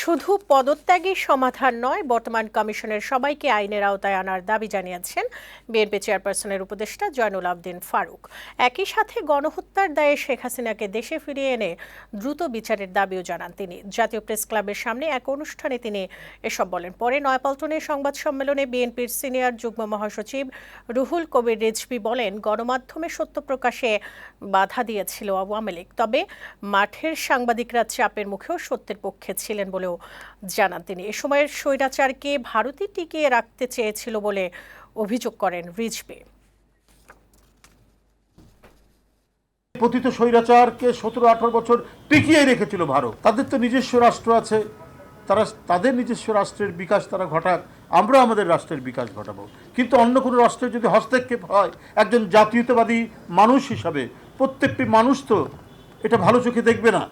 শুধু পদত্যাগই সমাধান নয়, বর্তমান কমিশনের সবাইকে আইনের আওতায় আনার দাবি জানিয়েছেন বিএনপি চেয়ারপারসনের উপদেষ্টা জয়নুল আবদিন ফারুক। একই সাথে গণহত্যার দায়ে শেখ হাসিনাকে দেশে ফিরিয়ে এনে দ্রুত বিচারের দাবিও জানান তিনি। জাতীয় প্রেস ক্লাবের সামনে এক অনুষ্ঠানে তিনি এসব বলেন। পরে নয়াপল্টনে সংবাদ সম্মেলনে বিএনপির সিনিয়র যুগ্ম মহাসচিব রুহুল কবির রিজভী বলেন, গণমাধ্যমে সত্য প্রকাশে বাধা দিয়েছিল আওয়ামী লীগ, তবে মাঠের সাংবাদিকরা চাপের মুখেও সত্যের পক্ষে ছিলেন বলেও জানান তিনি। এ সময়ের স্বৈরাচারকে ভারতই টিকিয়ে রাখতে চেয়েছিল বলে অভিযোগ করেন রিজভী। পতিত স্বৈরাচারকে 17-18 বছর টিকিয়ে রেখেছিল ভারত। তাদের তো নিজস্ব রাষ্ট্র আছে, তারা তাদের নিজস্ব রাষ্ট্রের বিকাশ তারা ঘটাক, আমরা আমাদের রাষ্ট্রের বিকাশ ঘটাবো। কিন্তু অন্য কোনো রাষ্ট্রের যদি হস্তক্ষেপ হয়, একজন জাতীয়তাবাদী মানুষ হিসাবে প্রত্যেকটি মানুষ তো এটা ভালো চোখে দেখবে না।